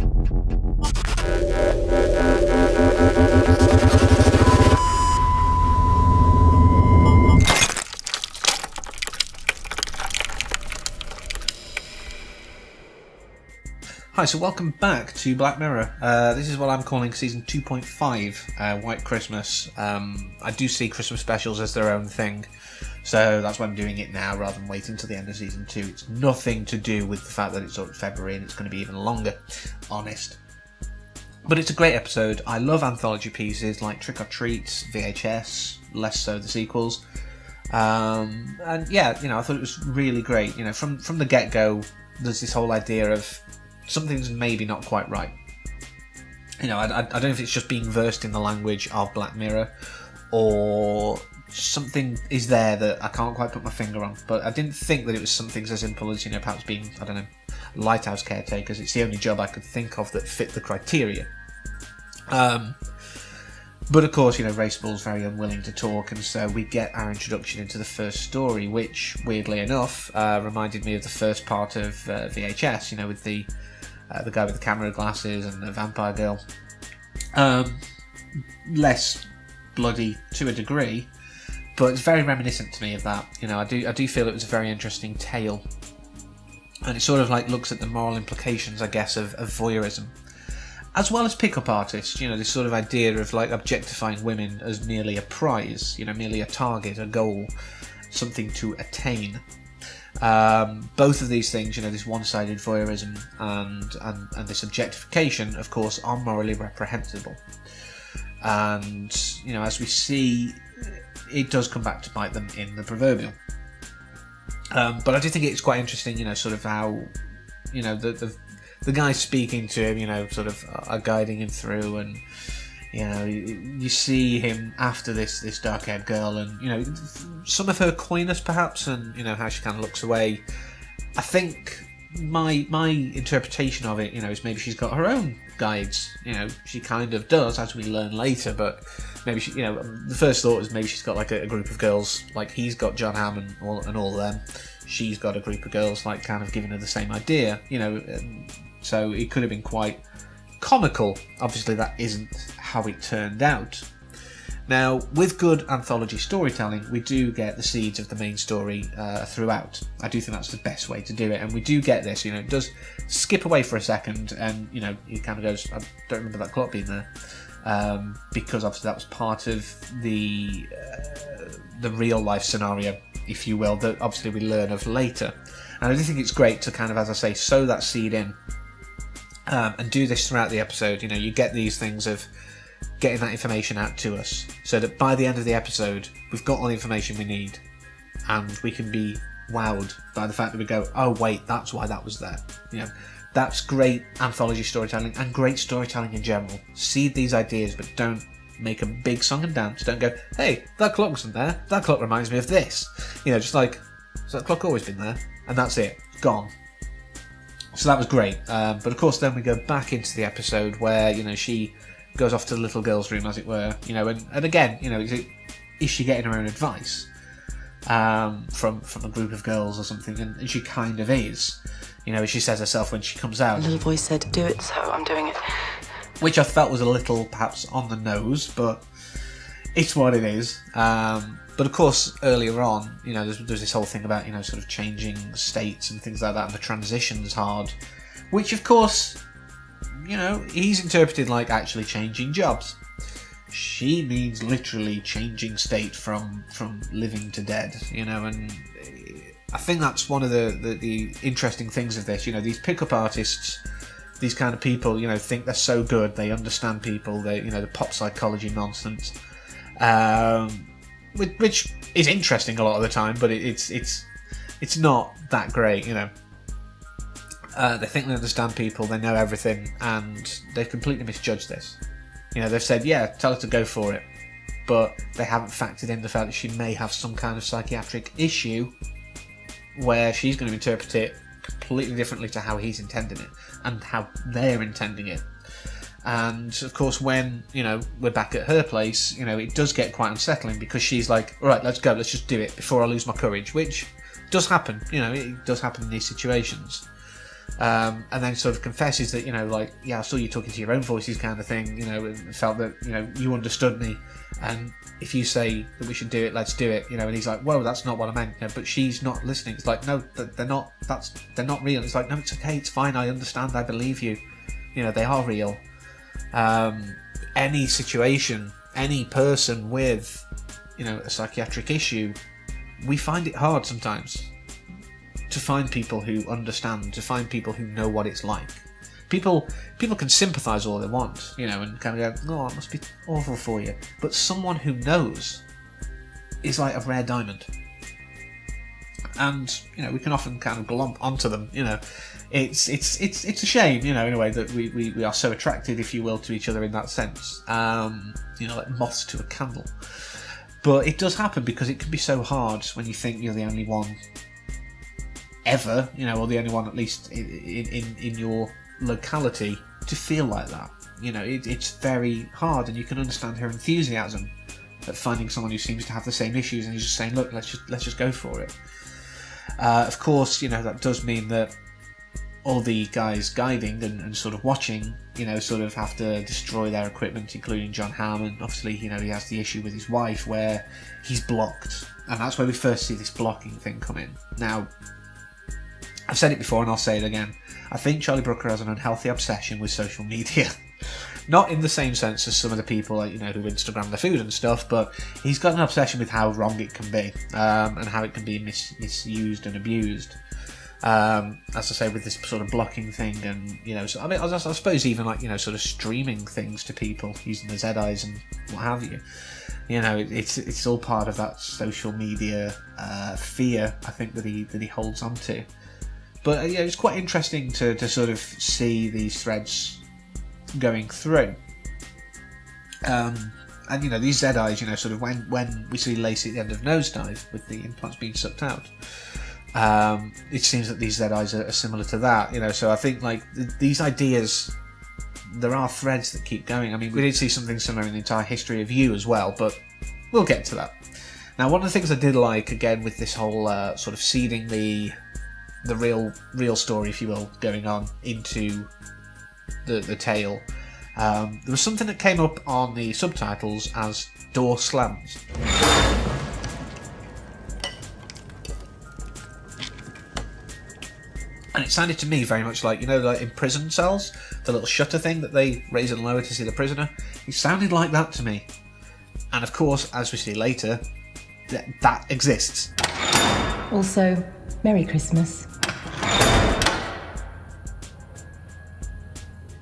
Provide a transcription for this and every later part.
Hi, so welcome back to Black Mirror. This is what I'm calling Season 2.5, White Christmas. I do see Christmas specials as their own thing, so that's why I'm doing it now rather than waiting until the end of Season 2. It's nothing to do with the fact that it's sort of February and it's going to be even longer, honest. But it's a great episode. I love anthology pieces like Trick or Treats, VHS, less so the sequels. And yeah, I thought it was really great. From the get-go, there's this whole idea of something's maybe not quite right. I don't know if it's just being versed in the language of Black Mirror or something is there that I can't quite put my finger on. But I didn't think that it was something so simple as, perhaps being, lighthouse caretakers. It's the only job I could think of that fit the criteria. But of course, Raceball's very unwilling to talk, and so we get our introduction into the first story, which, weirdly enough, reminded me of the first part of VHS, with the guy with the camera glasses and the vampire girl. Less bloody to a degree, but it's very reminiscent to me of that. I do feel it was a very interesting tale, and it sort of looks at the moral implications, I guess, of voyeurism, as well as pickup artists. This sort of idea of objectifying women as merely a prize, merely a target, a goal, something to attain. Both of these things, this one-sided voyeurism and this objectification, of course, are morally reprehensible. And, as we see, it does come back to bite them in the proverbial. But I do think it's quite interesting, sort of how, the guy speaking to him, sort of are guiding him through, and you see him after this dark-haired girl, and some of her coyness perhaps, and how she kind of looks away. I think my interpretation of it, is maybe she's got her own guides. She kind of does, as we learn later, but maybe she, the first thought is maybe she's got a group of girls, like he's got John Hamm and all of them. She's got a group of girls kind of giving her the same idea, so it could have been quite comical. Obviously that isn't how it turned out. Now, with good anthology storytelling, we do get the seeds of the main story throughout. I do think that's the best way to do it, and we do get this. It does skip away for a second, and he kind of goes, I don't remember that clock being there, because obviously that was part of the real life scenario, if you will, that obviously we learn of later. And I do think it's great to kind of, as I say, sow that seed in. And do this throughout the episode. You get these things of getting that information out to us, so that by the end of the episode, we've got all the information we need, and we can be wowed by the fact that we go, oh wait, that's why that was there. That's great anthology storytelling, and great storytelling in general. Seed these ideas, but don't make a big song and dance. Don't go, hey, that clock wasn't there. That clock reminds me of this. Just has that clock always been there? And that's it. Gone. So that was great, but of course then we go back into the episode where, she goes off to the little girl's room, as it were, and again, is she getting her own advice from a group of girls or something? And she kind of is, she says herself when she comes out. A little voice said, do it, so I'm doing it. Which I felt was a little, perhaps, on the nose, but it's what it is. But of course, earlier on, there's this whole thing about, sort of changing states and things like that, and the transition's hard, which of course, he's interpreted like actually changing jobs. She means literally changing state from living to dead, and I think that's one of the interesting things of this. These pickup artists, these kind of people, think they're so good, they understand people, they, the pop psychology nonsense. Which is interesting a lot of the time, but it's not that great, They think they understand people, they know everything, and they've completely misjudged this. They've said, yeah, tell her to go for it, but they haven't factored in the fact that she may have some kind of psychiatric issue where she's going to interpret it completely differently to how he's intending it and how they're intending it. And of course, when we're back at her place, it does get quite unsettling, because she's like, all right, let's go, let's just do it before I lose my courage, which does happen. It does happen in these situations. and then sort of confesses that, like, yeah, I saw you talking to your own voices kind of thing, and felt that, you understood me, and if you say that we should do it, let's do it, and he's like, whoa, that's not what I meant, but she's not listening. It's like, no, they're not real. It's like, no, it's okay, it's fine, I understand, I believe you, they are real. Any situation, any person with, a psychiatric issue, we find it hard sometimes to find people who understand, to find people who know what it's like. People can sympathise all they want, and kind of go, oh, it must be awful for you. But someone who knows is like a rare diamond. And, we can often kind of glomp onto them, It's a shame, in a way, that we are so attracted, if you will, to each other in that sense. Like moths to a candle. But it does happen because it can be so hard when you think you're the only one ever, or the only one at least in your locality to feel like that. It's very hard, and you can understand her enthusiasm at finding someone who seems to have the same issues, and he's just saying, look, let's just go for it. Of course, that does mean that all the guys guiding and sort of watching, sort of have to destroy their equipment, including John Hamm, and obviously, he has the issue with his wife where he's blocked, and that's where we first see this blocking thing come in. Now, I've said it before and I'll say it again. I think Charlie Brooker has an unhealthy obsession with social media. Not in the same sense as some of the people, like, who Instagram their food and stuff, but he's got an obsession with how wrong it can be, and how it can be misused and abused. As I say, with this sort of blocking thing, and so, I suppose even like sort of streaming things to people using the ZIs and what have you. It's all part of that social media fear, I think, that he holds on to. But it's quite interesting to sort of see these threads going through. And these ZIs, sort of when we see Lacey at the end of Nosedive with the implants being sucked out. It seems that these ZIs are similar to that, so I think like these ideas, there are threads that keep going. I mean, we did see something similar in the entire history of You as well, but we'll get to that. Now, one of the things I did like, again, with this whole sort of seeding the real story, if you will, going on into the tale, there was something that came up on the subtitles as door slams. And it sounded to me very much like, like in prison cells, the little shutter thing that they raise and lower to see the prisoner. It sounded like that to me. And of course, as we see later, that exists. Also, Merry Christmas.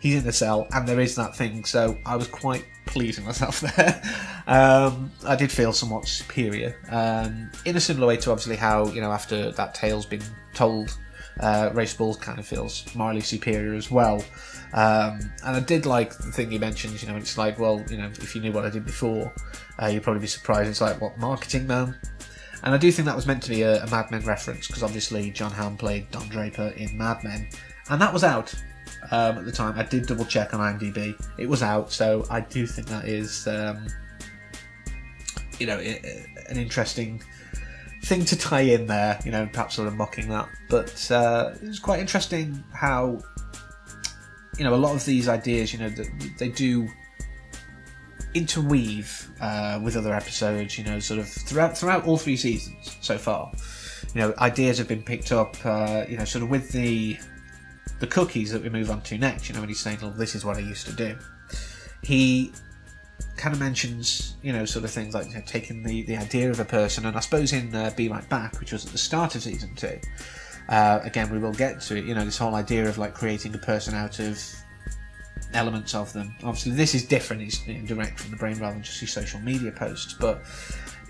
He's in a cell, and there is that thing, so I was quite pleased with myself there. I did feel somewhat superior, in a similar way to obviously how, after that tale's been told, Ray Spalls kind of feels morally superior as well. And I did like the thing he mentions, it's like, well, if you knew what I did before, you'd probably be surprised. It's like, what, marketing man? And I do think that was meant to be a Mad Men reference, because obviously John Hamm played Don Draper in Mad Men, and that was out at the time. I did double check on IMDb. It was out, so I do think that is, an interesting thing to tie in there, perhaps sort of mocking that. But it was quite interesting how, a lot of these ideas, they do interweave with other episodes, sort of throughout all 3 seasons so far. Ideas have been picked up, sort of with the cookies that we move on to next, when he's saying, oh, this is what I used to do. He kind of mentions, sort of things like taking the idea of a person, and I suppose in Be Right Back, which was at the start of season 2, again, we will get to it, this whole idea of like creating a person out of elements of them. Obviously, this is different, it's direct from the brain rather than just your social media posts, but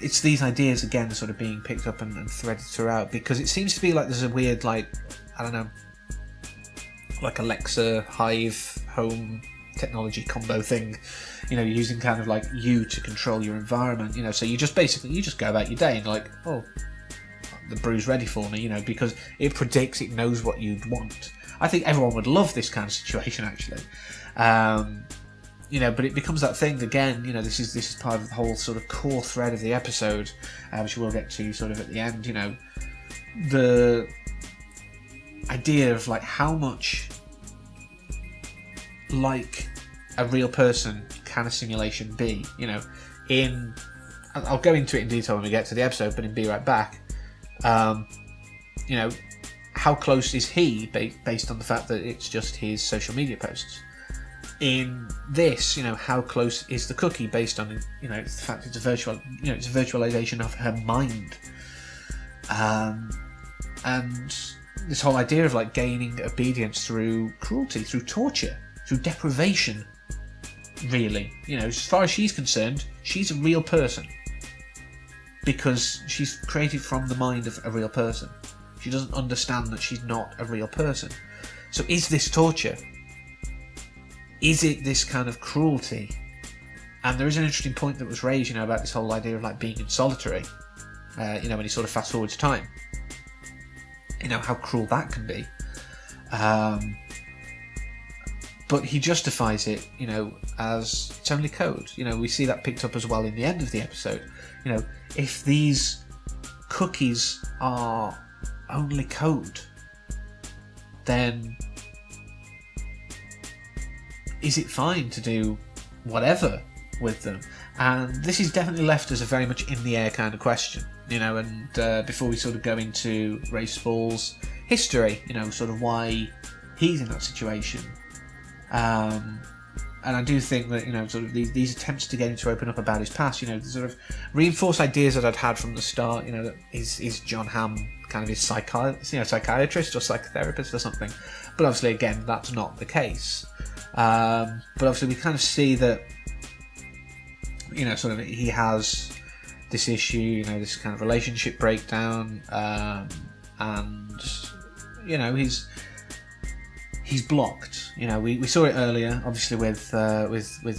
it's these ideas, again, sort of being picked up and threaded throughout, because it seems to be like there's a weird, like, I don't know, like Alexa, Hive, home technology combo thing, using kind of like you to control your environment, so you just go about your day and like, oh, the brew's ready for me, because it predicts, it knows what you'd want. I think everyone would love this kind of situation, actually. But it becomes that thing again, this is part of the whole sort of core thread of the episode, which we'll get to sort of at the end, idea of like how much like a real person can a simulation be. You know, I'll go into it in detail when we get to the episode, but in Be Right Back, you know, how close is he based on the fact that it's just his social media posts? In this, you know, how close is the cookie based on, you know, the fact it's a virtualization of her mind, and this whole idea of like gaining obedience through cruelty, through torture, through deprivation. Really, you know, as far as she's concerned, she's a real person because she's created from the mind of a real person. She doesn't understand that she's not a real person. So is this torture? Is it this kind of cruelty? And there is an interesting point that was raised, you know, about this whole idea of like being in solitary. You know, when he sort of fast forwards time. You know, how cruel that can be. But he justifies it, you know, as it's only code. You know, we see that picked up as well in the end of the episode. You know, if these cookies are only code, then is it fine to do whatever with them? And this is definitely left as a very much in the air kind of question, you know, and before we sort of go into Ray Spall's history, you know, sort of why he's in that situation. And I do think that, you know, sort of these attempts to get him to open up about his past, you know, sort of reinforce ideas that I'd had from the start, you know, that is John Hamm kind of his psychiatrist or psychotherapist or something. But obviously, again, that's not the case. But obviously we kind of see that, you know, sort of he has this issue, you know, this kind of relationship breakdown, and, you know, he's blocked. You know, we saw it earlier, obviously with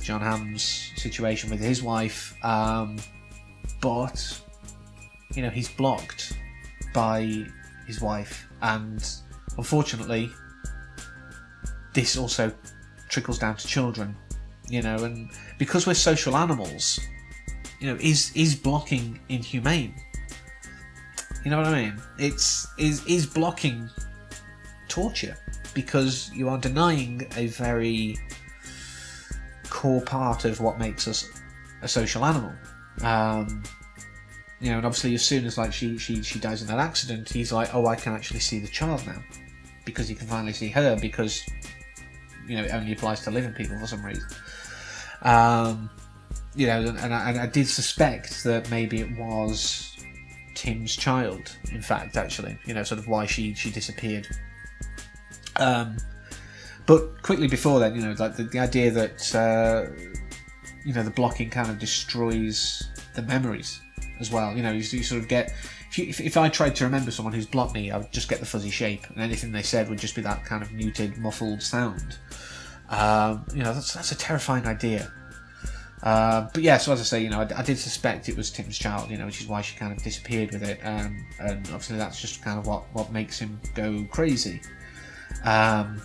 John Hamm's situation with his wife, but you know, he's blocked by his wife, and unfortunately, this also trickles down to children. You know, and because we're social animals, you know, is blocking inhumane? You know what I mean? Is blocking torture, because you are denying a very core part of what makes us a social animal. You know, and obviously as soon as like she dies in that accident, he's like, oh, I can actually see the child now, because he can finally see her, because, you know, it only applies to living people for some reason. You know, and I did suspect that maybe it was Tim's child, in fact, actually, you know, sort of why she disappeared. But quickly before then, you know, like the idea that, you know, the blocking kind of destroys the memories as well. You know, you sort of get, if I tried to remember someone who's blocked me, I would just get the fuzzy shape, and anything they said would just be that kind of muted, muffled sound. You know, that's a terrifying idea. But yeah, so as I say, you know, I did suspect it was Tim's child, you know, which is why she kind of disappeared with it, and obviously that's just kind of what makes him go crazy. And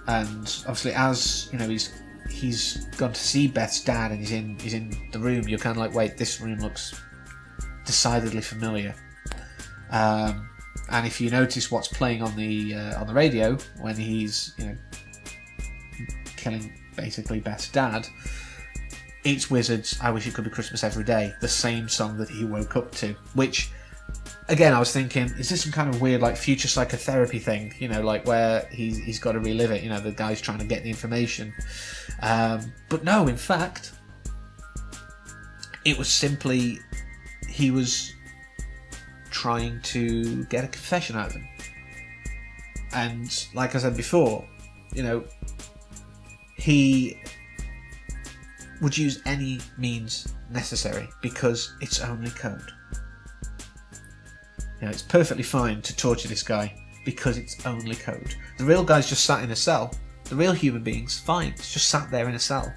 obviously, as you know, he's gone to see Beth's dad, and he's in the room. You're kind of like, wait, this room looks decidedly familiar. And if you notice what's playing on the radio when he's, you know, killing basically Beth's dad, it's Wizards' I Wish It Could Be Christmas Every Day, the same song that he woke up to, which, again, I was thinking, is this some kind of weird, like, future psychotherapy thing, you know, like, where he's got to relive it, you know, the guy's trying to get the information. But no, in fact, it was simply, he was trying to get a confession out of him. And, like I said before, you know, he would use any means necessary because it's only code. You know, it's perfectly fine to torture this guy because it's only code. The real guy's just sat in a cell. The real human being's fine. It's just sat there in a cell,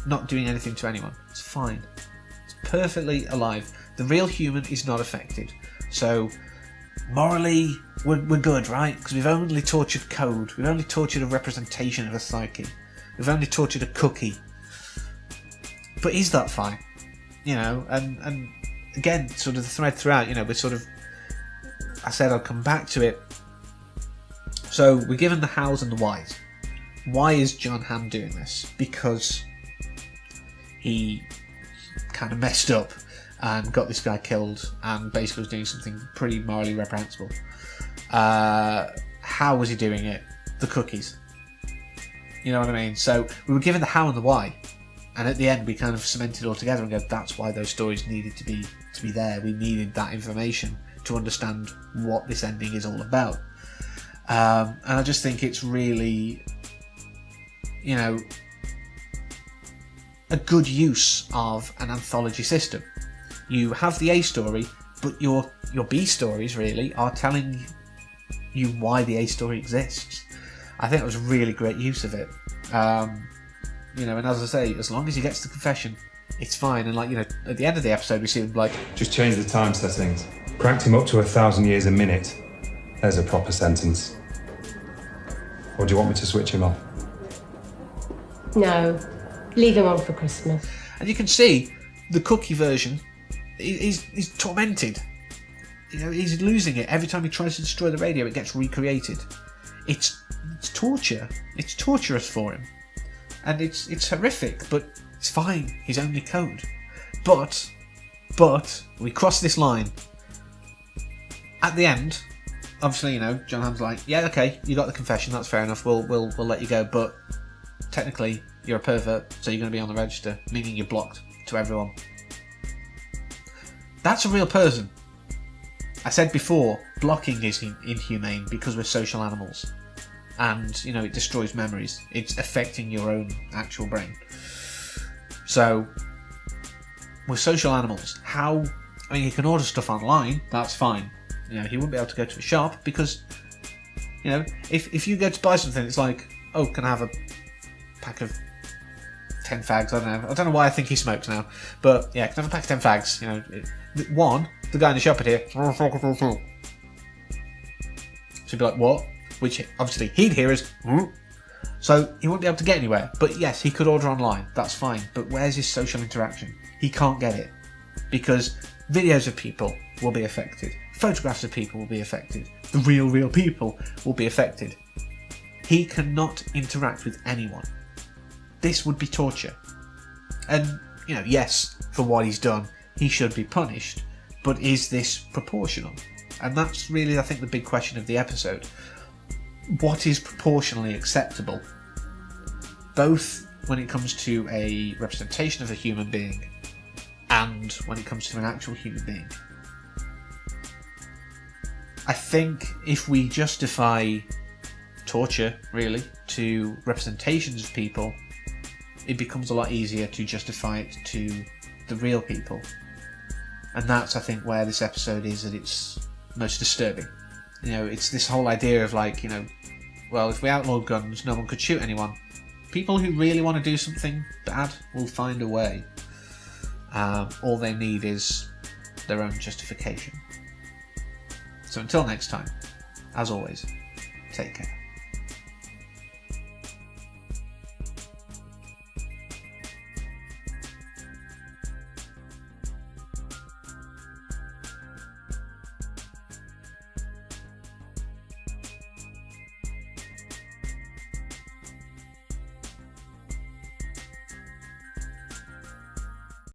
not doing anything to anyone. It's fine. It's perfectly alive. The real human is not affected. So, morally, we're good, right? Because we've only tortured code. We've only tortured a representation of a psyche. We've only tortured a cookie. But is that fine? You know, and again, sort of the thread throughout, you know, we're sort of, I said I'll come back to it, So we're given the hows and the whys. Why is John Hamm doing this? Because he kind of messed up and got this guy killed and basically was doing something pretty morally reprehensible. How was he doing it? The cookies. You know what I mean? So we were given the how and the why, and at the end we kind of cemented it all together and go, that's why those stories needed to be there. We needed that information to understand what this ending is all about. And I just think it's really, you know, a good use of an anthology system. You have the A story, but your B stories really are telling you why the A story exists. I think it was a really great use of it. You know, and as I say, as long as he gets the confession, it's fine. And like, you know, at the end of the episode, we see him like, just change the time settings. Cranked him up to 1,000 years a minute. There's a proper sentence. Or do you want me to switch him off? No, leave him on for Christmas. and you can see the cookie version. He's tormented. You know, he's losing it every time he tries to destroy the radio. It gets recreated. It's torture. It's torturous for him, and it's horrific. But it's fine. He's only code. But we cross this line at the end. Obviously, you know, John Hamm's like, yeah, okay, you got the confession. That's fair enough. We'll let you go. But technically, you're a pervert, so you're going to be on the register, meaning you're blocked to everyone. That's a real person. I said before, blocking is inhumane because we're social animals, and you know it destroys memories. It's affecting your own actual brain. So we're social animals. How? I mean, you can order stuff online. That's fine. You know, he wouldn't be able to go to a shop because, you know, if you go to buy something, it's like, oh, can I have a pack of 10 fags? I don't know why I think he smokes now, but yeah, can I have a pack of 10 fags? You know, the guy in the shop would hear, so he'd be like, what? Which obviously he'd hear as, so he wouldn't be able to get anywhere. But yes, he could order online. That's fine. But where's his social interaction? He can't get it because videos of people will be affected. Photographs of people will be affected. The real people will be affected. He cannot interact with anyone. This would be torture. And, you know, yes, for what he's done, he should be punished. But is this proportional? And that's really, I think, the big question of the episode. What is proportionally acceptable? Both when it comes to a representation of a human being and when it comes to an actual human being. I think if we justify torture, really, to representations of people, it becomes a lot easier to justify it to the real people. And that's, I think, where this episode is at its most disturbing. You know, it's this whole idea of like, you know, well, if we outlawed guns, no one could shoot anyone. People who really want to do something bad will find a way. All they need is their own justification. So until next time, as always, take care.